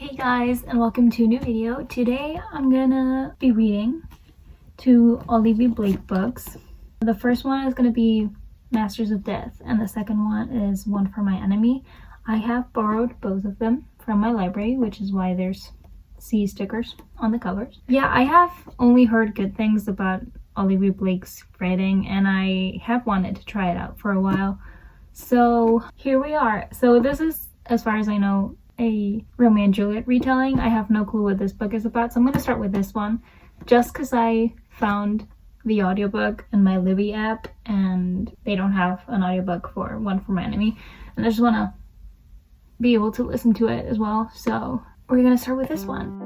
Hey guys, and welcome to a new video. Today I'm gonna be reading two Olivie Blake books. The first one is gonna be Masters of Death, and the second one is One for My Enemy. I have borrowed both of them from my library, which is why there's C stickers on the covers. Yeah, I have only heard good things about Olivie Blake's writing, and I have wanted to try it out for a while. So here we are. So this is, as far as I know, a Romeo and Juliet retelling. I have no clue what this book is about, so I'm going to start with this one just because I found the audiobook in my Libby app and they don't have an audiobook for One for My Enemy, and I just want to be able to listen to it as well. So we're going to start with this one.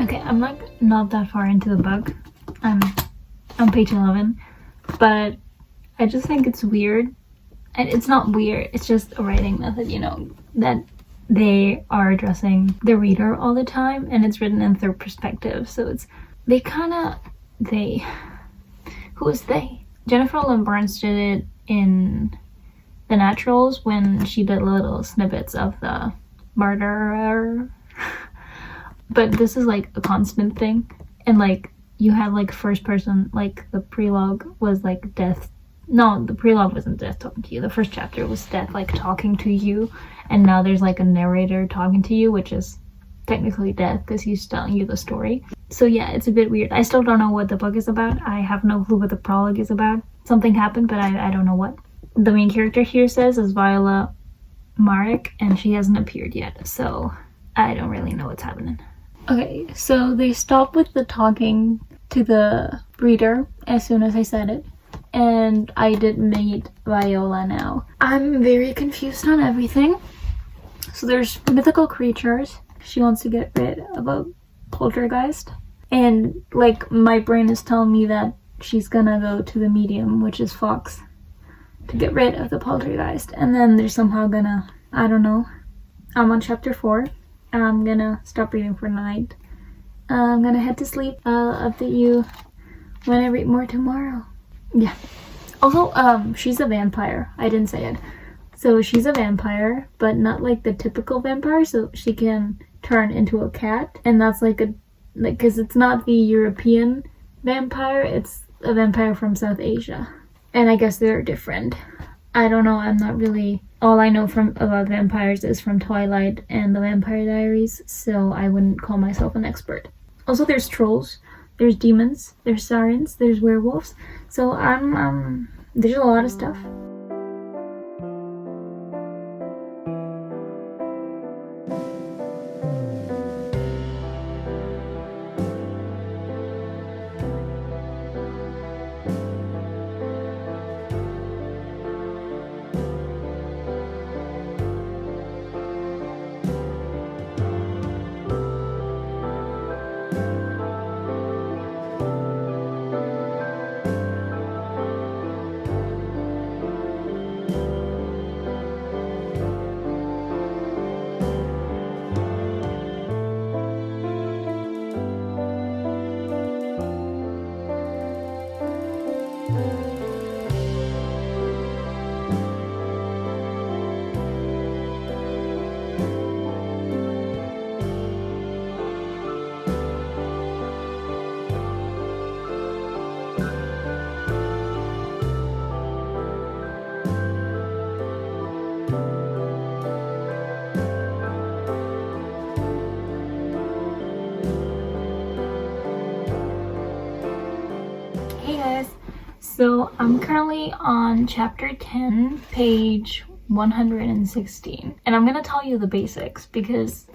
Okay, I'm like not that far into the book. I'm on page 11, but I just think it's weird. And it's not weird, it's just a writing method, you know, that they are addressing the reader all the time, and it's written in third perspective. So it's, who is they? Jennifer Lynn Barnes did it in The Naturals when she did little snippets of the murderer. But this is like a constant thing, and like you have like first person, like the prelogue was like death. No, the prelogue wasn't death talking to you. The first chapter was death like talking to you, and now there's like a narrator talking to you, which is technically death because he's telling you the story. So yeah, it's a bit weird. I still don't know what the book is about. I have no clue what the prologue is about. Something happened, but I don't know what. The main character here says is Viola Marek, and she hasn't appeared yet, so I don't really know what's happening. Okay, so they stopped with the talking to the reader as soon as I said it, and I did meet Viola now. I'm very confused on everything. So there's mythical creatures. She wants to get rid of a poltergeist, and like my brain is telling me that she's gonna go to the medium, which is Fox, to get rid of the poltergeist, and then they're somehow gonna, I don't know. I'm on chapter 4. I'm gonna stop reading for tonight. I'm gonna head to sleep. I'll update you when I read more tomorrow. Yeah. Also, she's a vampire. I didn't say it. So she's a vampire, but not like the typical vampire. So she can turn into a cat, and that's like because it's not the European vampire. It's a vampire from South Asia, and I guess they're different. I don't know. I'm not really. All I know about vampires is from Twilight and the Vampire Diaries, so I wouldn't call myself an expert. Also, there's trolls, there's demons, there's sirens, there's werewolves, so there's a lot of stuff. So I'm currently on chapter 10, page 116. And I'm gonna tell you the basics because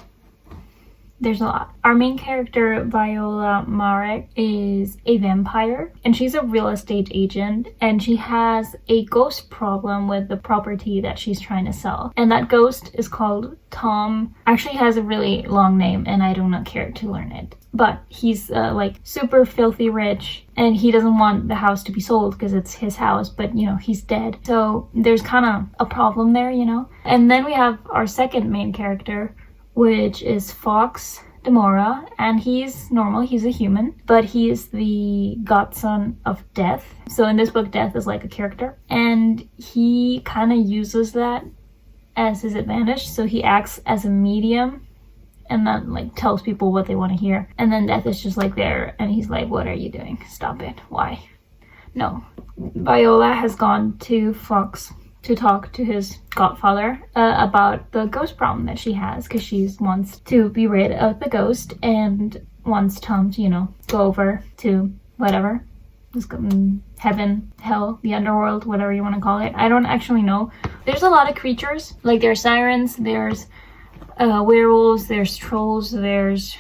there's a lot. Our main character, Viola Marek, is a vampire, and she's a real estate agent, and she has a ghost problem with the property that she's trying to sell. And that ghost is called Tom. Actually has a really long name, and I do not care to learn it. But he's like super filthy rich, and he doesn't want the house to be sold because it's his house, but you know, he's dead. So there's kind of a problem there, you know? And then we have our second main character, which is Fox Demora, and he's normal, he's a human, but he is the godson of Death. So in this book, Death is like a character, and he kind of uses that as his advantage. So he acts as a medium and then like tells people what they want to hear, and then Death is just like there, and he's like, what are you doing? Stop it. Why? No. Viola has gone to Fox to talk to his godfather about the ghost problem that she has, because she wants to be rid of the ghost and wants Tom to, you know, go over to whatever, heaven, hell, the underworld, whatever you want to call it. I don't actually know. There's a lot of creatures, like there's sirens, there's werewolves, there's trolls, there's,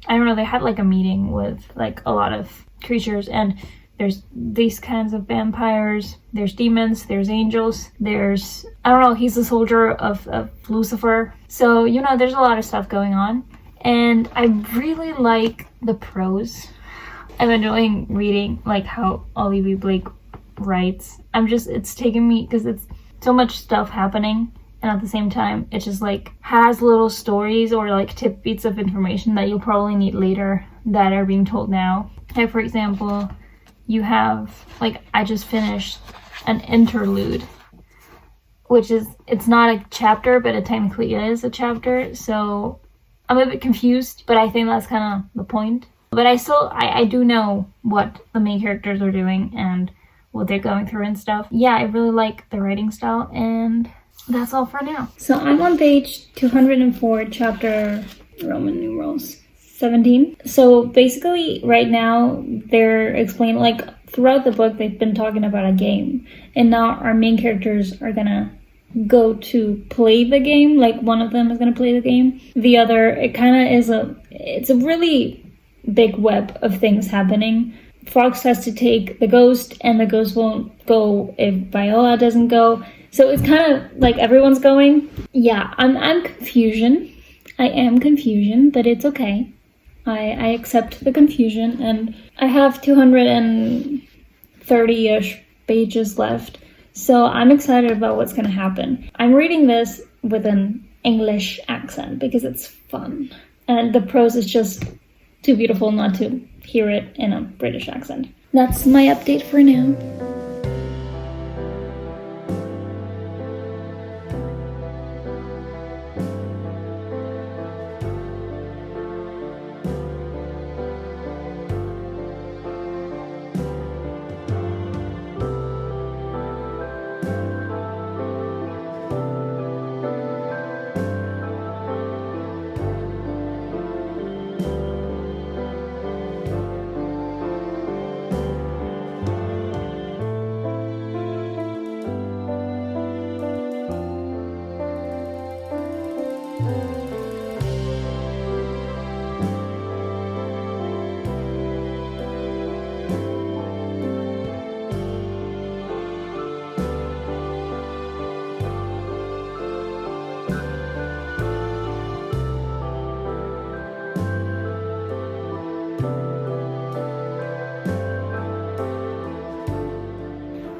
I don't know, they had like a meeting with like a lot of creatures, and there's these kinds of vampires, there's demons, there's angels, there's, I don't know, he's a soldier of Lucifer. So, you know, there's a lot of stuff going on. And I really like the prose. I'm enjoying reading like how Olivie Blake writes. It's taking me, because it's so much stuff happening, and at the same time, it just like has little stories or like tidbits of information that you'll probably need later that are being told now. Like for example, you have, like, I just finished an interlude, which is, it's not a chapter, but it technically is a chapter, so I'm a bit confused, but I think that's kind of the point. But I do know what the main characters are doing and what they're going through and stuff. Yeah, I really like the writing style, and that's all for now. So I'm on page 204, chapter Roman numerals 17. So basically right now they're explaining, like throughout the book they've been talking about a game, and now our main characters are gonna go to play the game. Like one of them is gonna play the game, the other, it kind of is it's a really big web of things happening. Fox has to take the ghost, and the ghost won't go if Viola doesn't go, so it's kind of like everyone's going. Yeah, I'm confusion. I am confusion, but it's okay. I accept the confusion, and I have 230-ish pages left, so I'm excited about what's going to happen. I'm reading this with an English accent because it's fun, and the prose is just too beautiful not to hear it in a British accent. That's my update for now.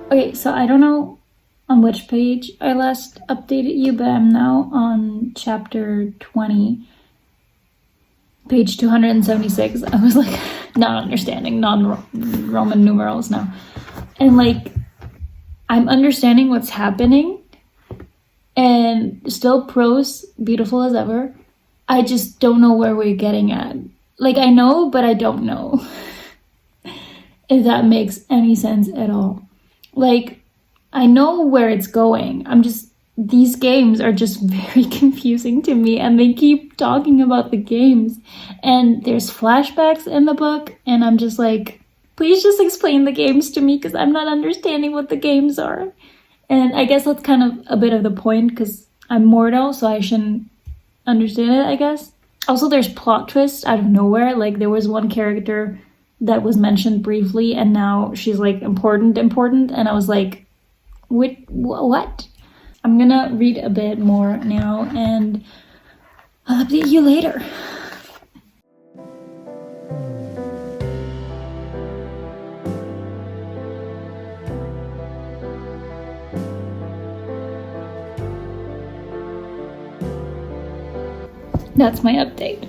Okay, so I don't know on which page I last updated you, but I'm now on chapter 20, page 276. I was like not understanding non-Roman numerals now. And like, I'm understanding what's happening, and still prose beautiful as ever. I just don't know where we're getting at. Like, I know, but I don't know. If that makes any sense at all. Like, I know where it's going. These games are just very confusing to me, and they keep talking about the games, and there's flashbacks in the book, and I'm just like, Please just explain the games to me because I'm not understanding what the games are. And I guess that's kind of a bit of the point because I'm mortal, so I shouldn't understand it, I guess. Also, there's plot twists out of nowhere. Like, there was one character that was mentioned briefly, and now she's, like, important, and I was like, what? I'm gonna read a bit more now, and I'll update you later. That's my update.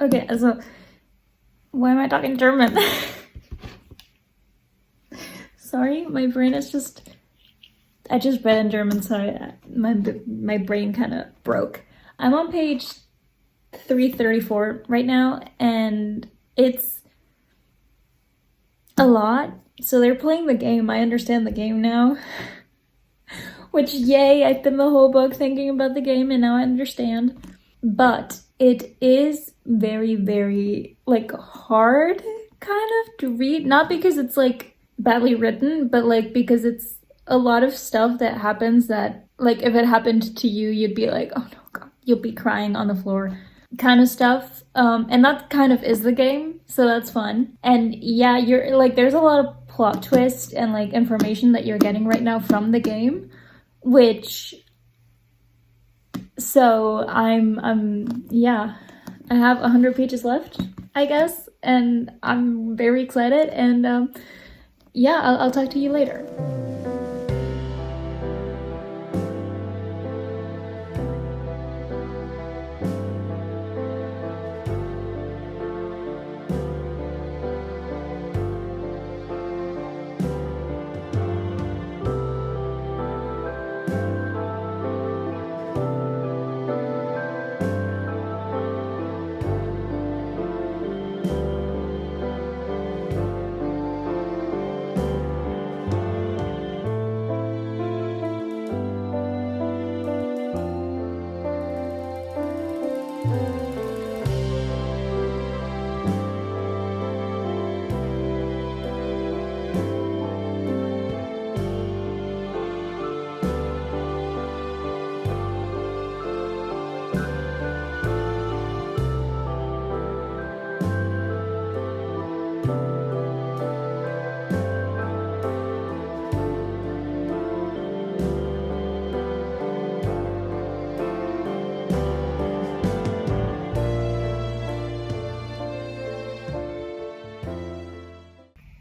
Okay, so why am I talking German? Sorry, my brain is just... I just read in German, so my brain kind of broke. I'm on page 334 right now, and it's a lot. So they're playing the game. I understand the game now. Which, yay, I've been the whole book thinking about the game, and now I understand. But it is very, very, like, hard, kind of, to read. Not because it's, like, badly written, but, like, because it's a lot of stuff that happens that, like, if it happened to you, you'd be like, oh no, God, you'll be crying on the floor kind of stuff. And that kind of is the game, so that's fun. And yeah, you're, like, there's a lot of plot twists and, like, information that you're getting right now from the game, which... So yeah, I have 100 pages left, I guess, and I'm very excited, and yeah, I'll talk to you later.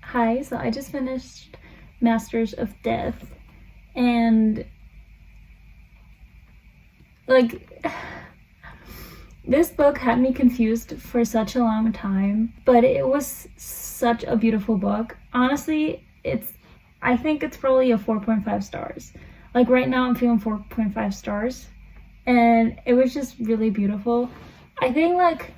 Hi, so I just finished Masters of Death, and like this book had me confused for such a long time, but it was such a beautiful book. Honestly, I think it's probably a 4.5 stars. Like right now I'm feeling 4.5 stars, and it was just really beautiful. I think like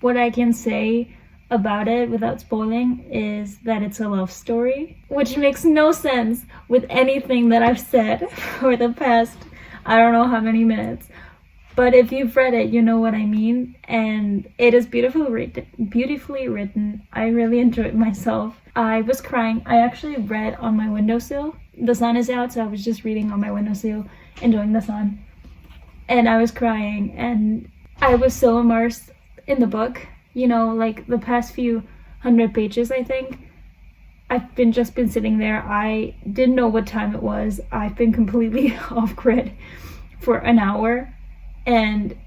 what I can say about it without spoiling is that it's a love story, which makes no sense with anything that I've said for the past I don't know how many minutes. But if you've read it, you know what I mean, and it is beautifully written. I really enjoyed myself. I was crying. I actually read on my windowsill. The sun is out, so I was just reading on my windowsill, enjoying the sun. and I was crying, and I was so immersed in the book. You know, like the past few 100 pages, I think. I've just been sitting there. I didn't know what time it was. I've been completely off grid for an hour, and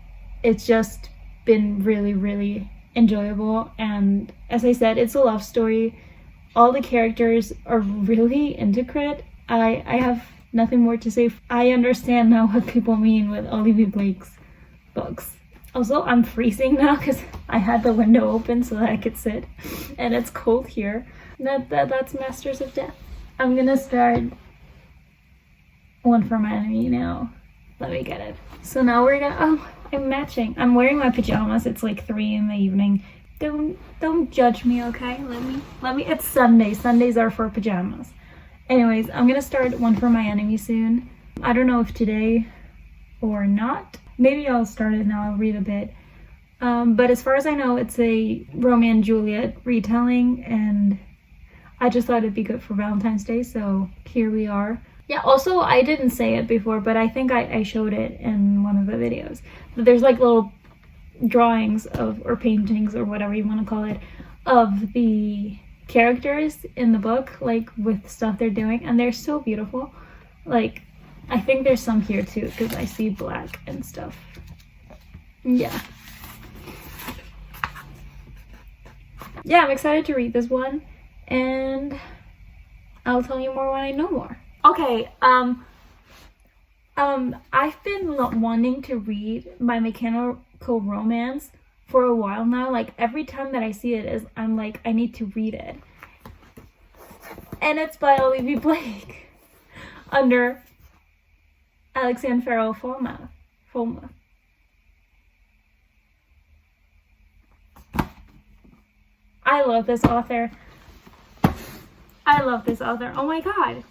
it's just been really, really enjoyable. And as I said, it's a love story. All the characters are really into crit. I have nothing more to say. I understand now what people mean with Olivie Blake's books. Also, I'm freezing now because I had the window open so that I could sit, and it's cold here. That's Masters of Death. I'm gonna start One for My Enemy now. Let me get it. So now we're gonna, oh, I'm matching. I'm wearing my pajamas. It's like 3 in the evening. Don't judge me, okay? Let me, it's Sunday. Sundays are for pajamas. Anyways, I'm gonna start One for My Enemy soon. I don't know if today or not. Maybe I'll start it now. I'll read a bit. But as far as I know, it's a Romeo and Juliet retelling, and I just thought it'd be good for Valentine's Day, so here we are. Yeah, also, I didn't say it before, but I think I showed it in one of the videos. But there's like little drawings of, or paintings, or whatever you want to call it, of the characters in the book, like with stuff they're doing, and they're so beautiful. Like, I think there's some here too, because I see black and stuff. Yeah. Yeah, I'm excited to read this one, and I'll tell you more when I know more. Okay, I've been wanting to read My Mechanical Romance for a while now. Like, every time that I see it, I'm like, I need to read it. And it's by Olivie Blake under Alexandre Farrell-Fomar. I love this author. Oh my god.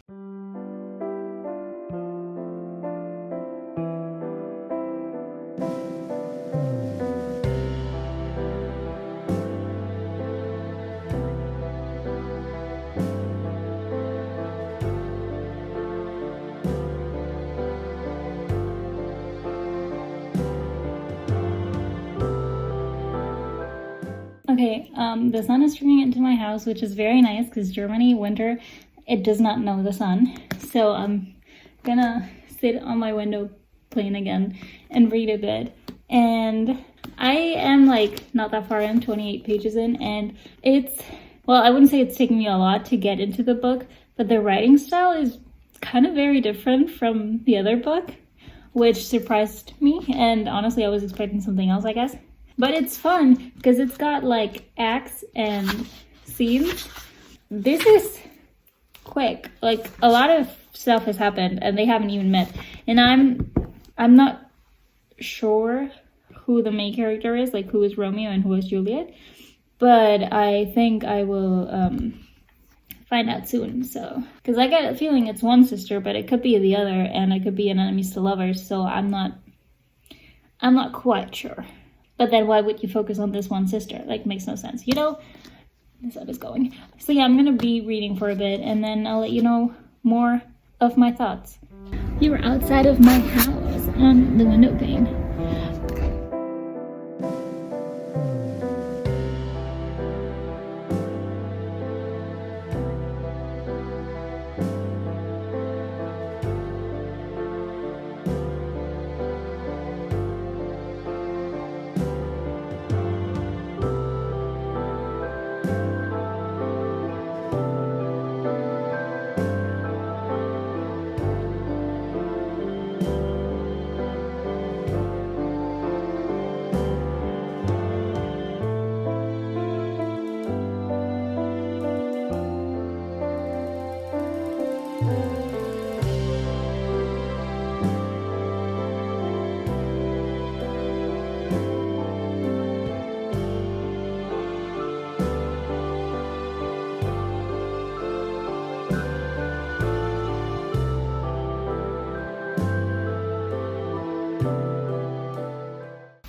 Okay, the sun is streaming into my house, which is very nice because Germany, winter, it does not know the sun. So I'm gonna sit on my window plane again and read a bit. And I am like not that far in, 28 pages in, and it's, well, I wouldn't say it's taking me a lot to get into the book, but the writing style is kind of very different from the other book, which surprised me. And honestly, I was expecting something else, I guess. But it's fun because it's got like acts and scenes. This is quick. Like, a lot of stuff has happened and they haven't even met. And I'm not sure who the main character is, like who is Romeo and who is Juliet. But I think I will find out soon. So, because I get a feeling it's one sister, but it could be the other, and it could be an enemies to lovers. So I'm not quite sure. But then why would you focus on this one sister? Like, makes no sense, you know? This side is going. So yeah, I'm gonna be reading for a bit, and then I'll let you know more of my thoughts. You were outside of my house on the window pane.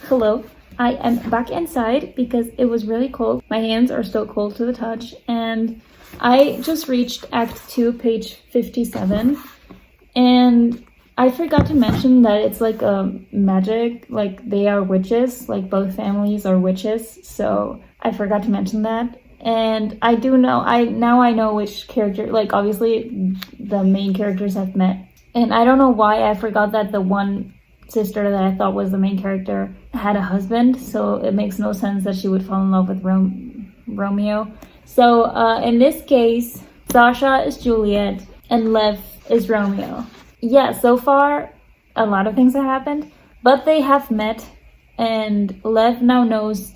Hello, I am back inside because it was really cold. My hands are still cold to the touch, and I just reached Act 2, page 57, and I forgot to mention that it's like magic, like they are witches, like both families are witches, so I forgot to mention that. And I do know, I know which character, like obviously the main characters have met. And I don't know why I forgot that the one sister that I thought was the main character had a husband, so it makes no sense that she would fall in love with Romeo. So in this case, Sasha is Juliet and Lev is Romeo. Yeah, so far a lot of things have happened, but they have met, and Lev now knows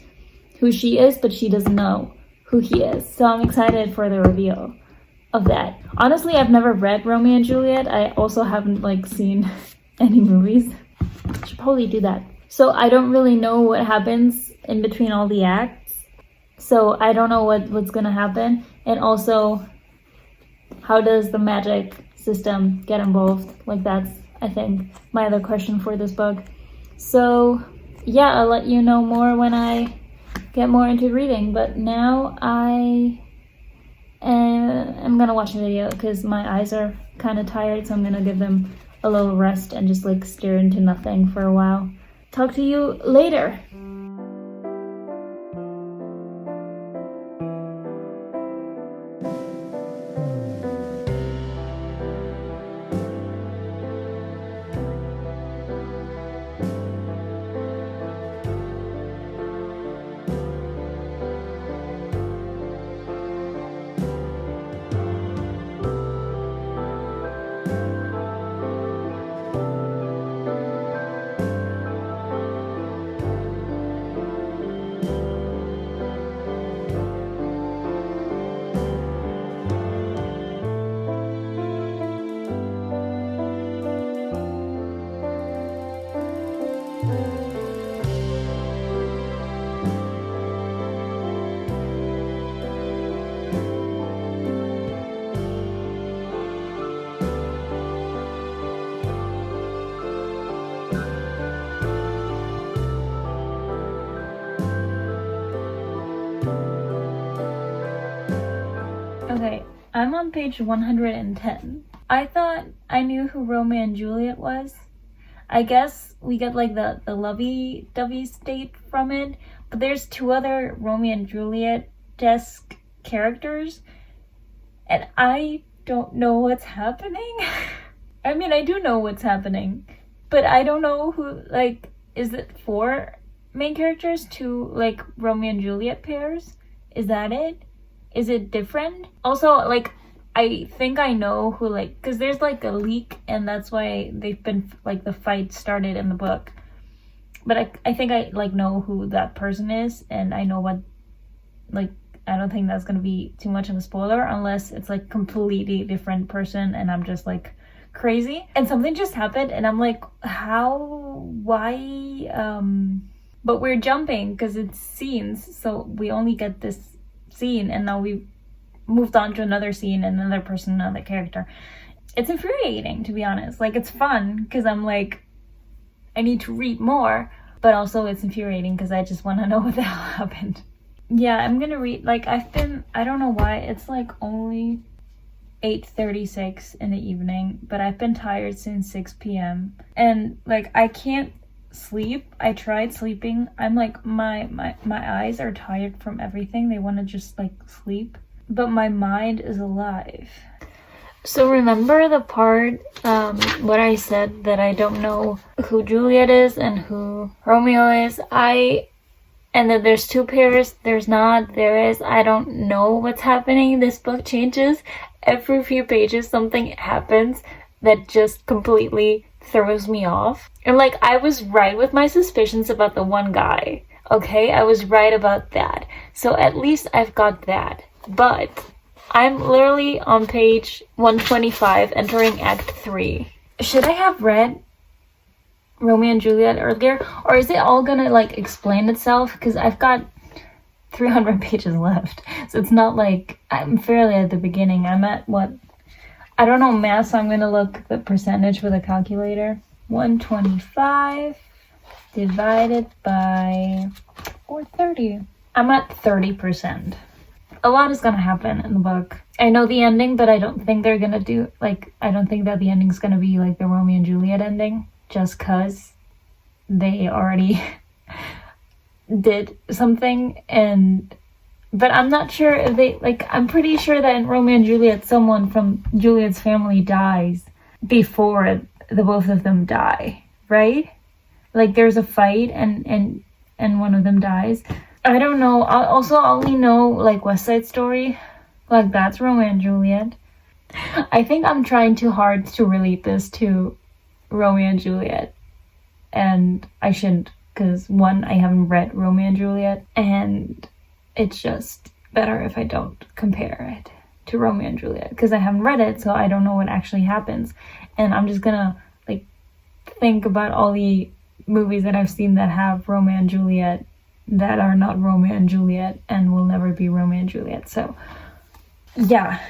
who she is, but she doesn't know who he is. So I'm excited for the reveal of that. Honestly, I've never read Romeo and Juliet. I also haven't like seen any movies. Should probably do that. So I don't really know what happens in between all the acts. So I don't know what's gonna happen. And also, how does the magic system get involved? Like that's, I think, my other question for this book. So yeah, I'll let you know more when I get more into reading, but now I'm gonna watch a video because my eyes are kind of tired, so I'm gonna give them a little rest and just like stare into nothing for a while. Talk to you later. Okay, I'm on page 110. I thought I knew who Romeo and Juliet was. I guess we get like the lovey-dovey state from it, but there's two other Romeo and Juliet-esque characters, and I don't know what's happening. I mean, I do know what's happening, but I don't know who, like, is it 4 main characters, 2 like Romeo and Juliet pairs? Is that it? Is it different? Also, like, I think I know who, like, because there's like a leak, and that's why they've been, like, the fight started in the book. But I think I, like, know who that person is, and I know what, like, I don't think that's gonna be too much of a spoiler unless it's, like, completely different person and I'm just, like, crazy. And something just happened, and I'm like, how? Why? But we're jumping because it's scenes, so we only get this scene, and now we moved on to another scene and another person, another character. It's infuriating, to be honest. Like, it's fun because I'm like, I need to read more, but also it's infuriating because I just want to know what the hell happened. Yeah, I'm gonna read, like, I don't know why, it's like only 8:36 in the evening, but I've been tired since 6 p.m. and like I can't sleep. I tried sleeping. I'm like, my eyes are tired from everything. They want to just like sleep, but my mind is alive. So remember the part what I said that I don't know who Juliet is and who Romeo is? And that there's 2 pairs. There's not. There is. I don't know what's happening. This book changes every few pages. Something happens that just completely throws me off. And like, I was right with my suspicions about the one guy. Okay, I was right about that. So at least I've got that. But I'm literally on page 125, entering Act 3. Should I have read Romeo and Juliet earlier? Or is it all gonna like explain itself? Because I've got 300 pages left. So it's not like I'm fairly at the beginning. I'm at what? I don't know math, so I'm gonna look the percentage with a calculator. 125 divided by 430. I'm at 30%. a lot is gonna happen in the book. I know the ending, but I don't think they're gonna do, like, I don't think that the ending's gonna be like the Romeo and Juliet ending, just cause they already did something. But I'm not sure if they, like, I'm pretty sure that in Romeo and Juliet, someone from Juliet's family dies before the both of them die, right? Like, there's a fight and one of them dies. I don't know. I also only know, like, West Side Story. Like, that's Romeo and Juliet. I think I'm trying too hard to relate this to Romeo and Juliet. And I shouldn't, because one, I haven't read Romeo and Juliet, and it's just better if I don't compare it to Romeo and Juliet, because I haven't read it, so I don't know what actually happens. And I'm just gonna, like, think about all the movies that I've seen that have Romeo and Juliet that are not Romeo and Juliet and will never be Romeo and Juliet. So yeah,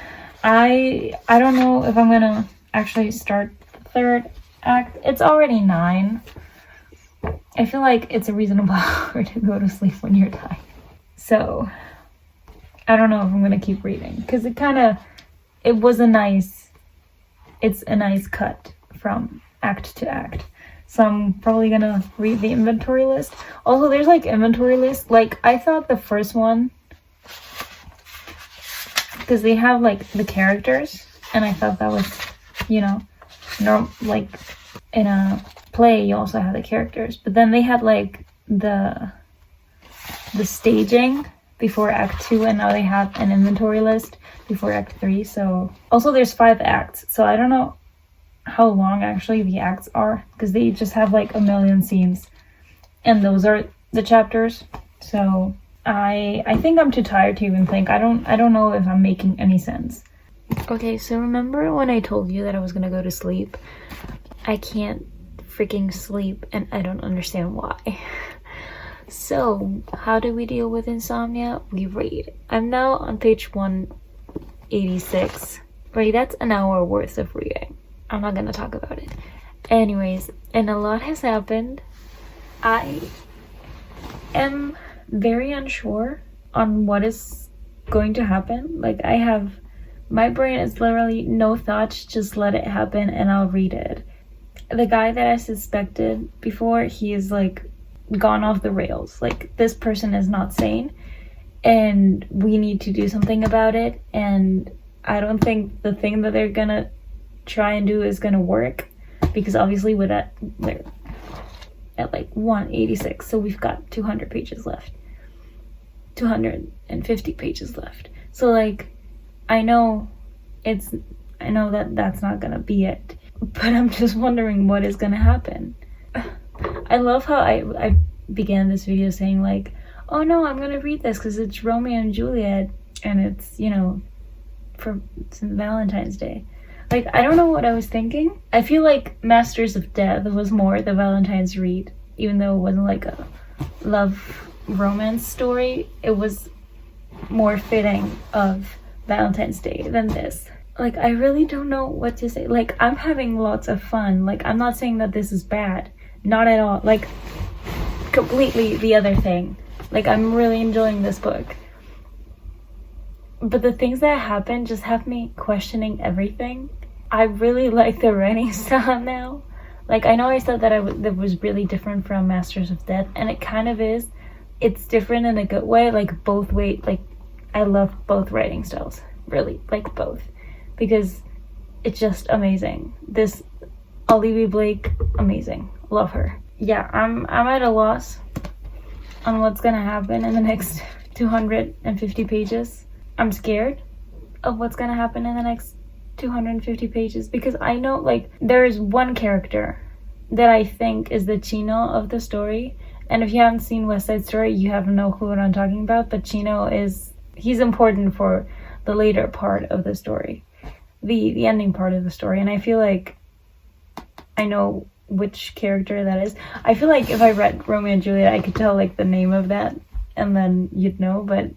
I don't know if I'm gonna actually start the third act. It's already 9. I feel like it's a reasonable hour to go to sleep when you're tired. So I don't know if I'm gonna keep reading, because it's a nice cut from act to act. So I'm probably gonna read the inventory list. Also, there's like inventory list. Like, I thought the first one, because they have like the characters, and I thought that was, you know, like in a play you also have the characters. But then they had like the staging before Act 2, and now they have an inventory list before Act 3. So also there's 5 acts. So I don't know how long actually the acts are, because they just have like a million scenes, and those are the chapters. So I think I'm too tired to even think. I don't know if I'm making any sense. Okay, so remember when I told you that I was gonna go to sleep? I can't freaking sleep, and I don't understand why. So how do we deal with insomnia? We read. I'm now on page 186. Right, that's an hour worth of reading. I'm not gonna talk about it. Anyways, and a lot has happened. I am very unsure on what is going to happen. Like, my brain is literally no thoughts, just let it happen and I'll read it. The guy that I suspected before, he is like gone off the rails. Like, this person is not sane and we need to do something about it. And I don't think the thing that they're gonna try and do is gonna work, because obviously with that, they're at like 186, so we've got 200 pages left, 250 pages left. So like, I know that that's not gonna be it, but I'm just wondering what is gonna happen. I love how I began this video saying like, oh no, I'm gonna read this because it's Romeo and Juliet and it's, you know, it's Valentine's Day. Like, I don't know what I was thinking. I feel like Masters of Death was more the Valentine's read, even though it wasn't like a love romance story. It was more fitting of Valentine's Day than this. Like, I really don't know what to say. Like, I'm having lots of fun. Like, I'm not saying that this is bad. Not at all. Like, completely the other thing. Like, I'm really enjoying this book. But the things that happen just have me questioning everything. I really like the writing style now. Like, I know I said that that was really different from Masters of Death, and it kind of is. It's different in a good way, like both ways. Like, I love both writing styles, really, like both, because it's just amazing. This Olivie Blake, amazing, love her. Yeah, I'm at a loss on what's gonna happen in the next 250 pages. I'm scared of what's gonna happen in the next 250 pages, because I know, like, there is one character that I think is the Chino of the story, and if you haven't seen West Side Story, you have no clue what I'm talking about. But Chino he's important for the later part of the story, the ending part of the story, and I feel like I know which character that is. I feel like if I read Romeo and Juliet, I could tell like the name of that and then you'd know, but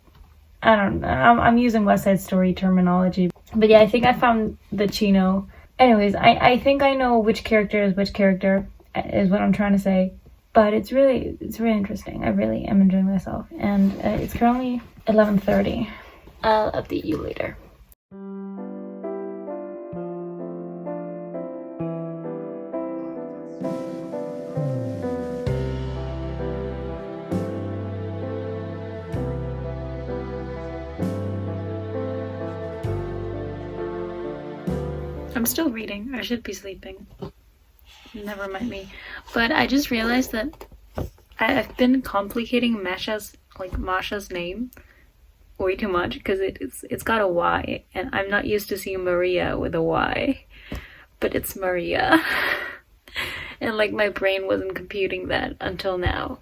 I don't know. I'm using West Side Story terminology. But yeah, I think I found the Chino. Anyways, I think I know which character is which character, is what I'm trying to say. But it's really interesting. I really am enjoying myself. And it's currently 11:30. I'll update you later. I'm still reading. I should be sleeping. Never mind me. But I just realized that I've been complicating Masha's name way too much because it's got a Y, and I'm not used to seeing Maria with a Y, but it's Maria. And like my brain wasn't computing that until now.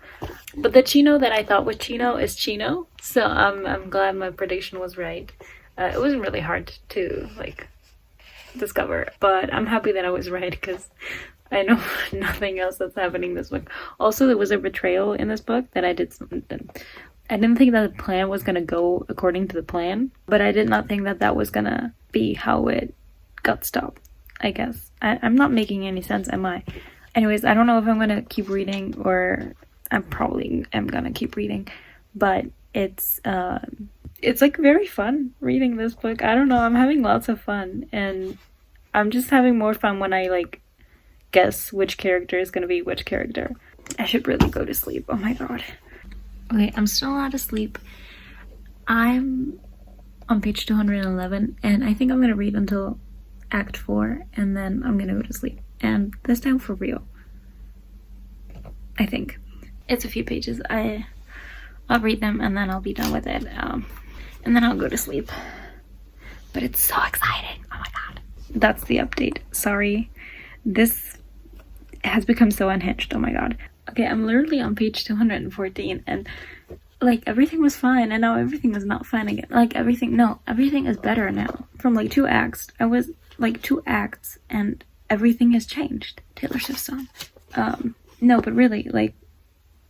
But the Chino that I thought was Chino is Chino, so I'm glad my prediction was right. It wasn't really hard to like discover, but I'm happy that I was right because I know nothing else that's happening in this book. Also, there was a betrayal in this book that I didn't think that the plan was gonna go according to the plan, but I did not think that that was gonna be how it got stopped, I guess. I'm not making any sense, am I? Anyways, I don't know if I'm gonna keep reading, or I probably am gonna keep reading, but it's like very fun reading this book. I don't know, I'm having lots of fun, and I'm just having more fun when I like guess which character is gonna be which character. I should really go to sleep. Oh my god. Okay, I'm still not asleep. I'm on page 211, and I think I'm gonna read until Act 4, and then I'm gonna go to sleep. And this time for real. I think. It's a few pages. I'll read them, and then I'll be done with it. And then I'll go to sleep. But it's so exciting. Oh my god. That's the update. Sorry. This has become so unhinged. Oh my god. Okay, I'm literally on page 214, and like everything was fine, and now everything is not fine again. Like everything is better now. From like 2 acts, I was like 2 acts, and everything has changed. Taylor Swift's song. No, but really, like,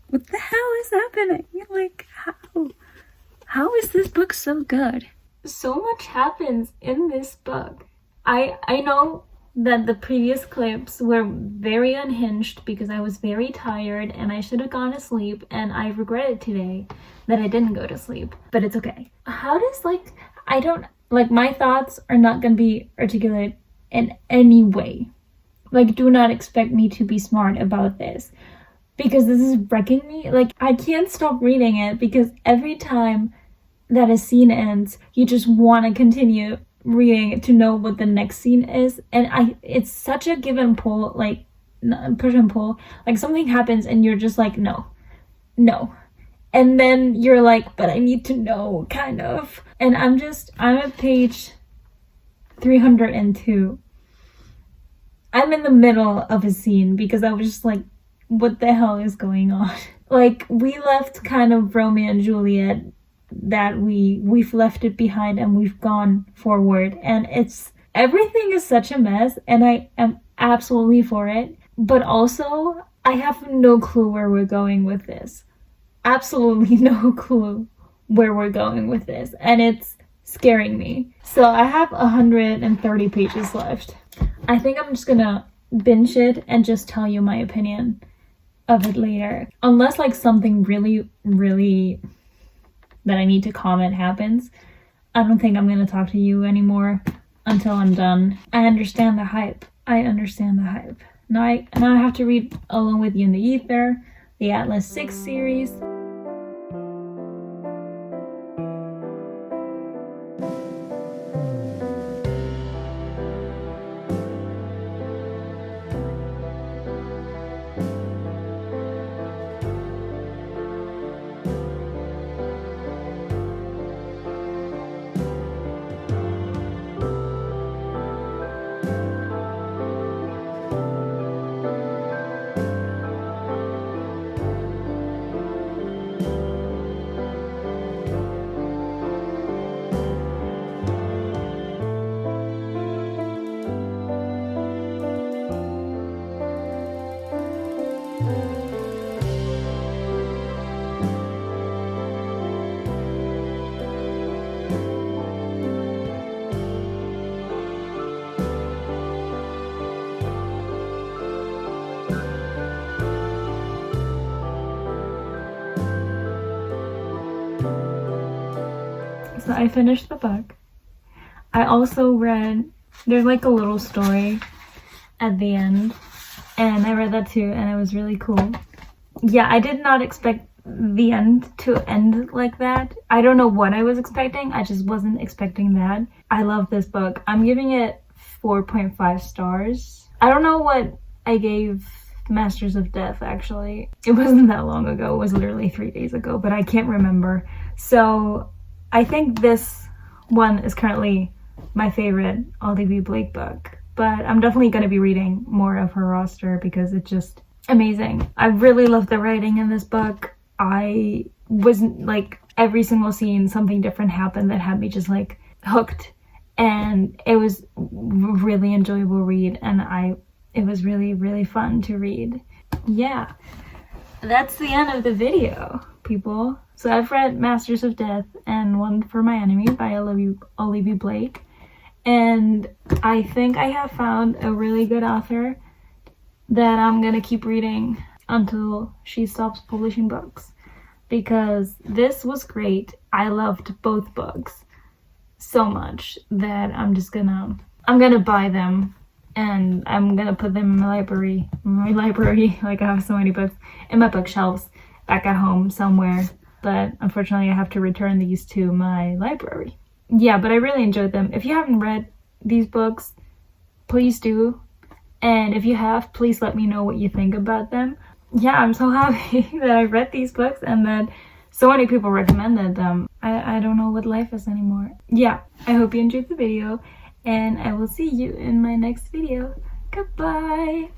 what the hell is happening? Like, how is this book so good? So much happens in this book. I know that the previous clips were very unhinged because I was very tired and I should have gone to sleep, and I regret it today that I didn't go to sleep, but it's okay. How does my thoughts are not gonna be articulate in any way. Like, do not expect me to be smart about this because this is wrecking me. Like, I can't stop reading it because every time that a scene ends, you just want to continue reading to know what the next scene is, and it's such a give and pull, like push and pull. Like something happens and you're just like no, and then you're like, but I need to know, kind of. And I'm at page 302. I'm in the middle of a scene because I was just like, what the hell is going on? Like, we left kind of Romeo and Juliet, that we've left it behind and we've gone forward, and everything is such a mess, and I am absolutely for it, but also I have no clue where we're going with this. Absolutely no clue where we're going with this, and it's scaring me. So I have 130 pages left. I think I'm just gonna binge it and just tell you my opinion of it later, unless like something really, really that I need to comment happens. I don't think I'm gonna talk to you anymore until I'm done. I understand the hype. Now I have to read Alone with You in the Ether, the Atlas 6 series. So I finished the book. I also read, there's like a little story at the end, and I read that too, and it was really cool. Yeah, I did not expect the end to end like that. I don't know what I was expecting. I just wasn't expecting that. I love this book. I'm giving it 4.5 stars. I don't know what I gave Masters of Death, actually. It wasn't that long ago. It was literally 3 days ago, but I can't remember. So I think this one is currently my favorite Olivie Blake book, but I'm definitely going to be reading more of her roster because it's just amazing. I really love the writing in this book. I wasn't like, every single scene something different happened that had me just like hooked, and it was really enjoyable read, and it was really fun to read. Yeah, that's the end of the video, people. So I've read Masters of Death and One for My Enemy by Olivie Blake, and I think I have found a really good author that I'm gonna keep reading until she stops publishing books, because this was great. I loved both books so much that I'm gonna buy them, and I'm gonna put them in my library. Like, I have so many books in my bookshelves back at home somewhere, but unfortunately I have to return these to my library. Yeah, but I really enjoyed them. If you haven't read these books, please do. And if you have, please let me know what you think about them. Yeah, I'm so happy that I read these books and that so many people recommended them. I don't know what life is anymore. Yeah, I hope you enjoyed the video, and I will see you in my next video. Goodbye!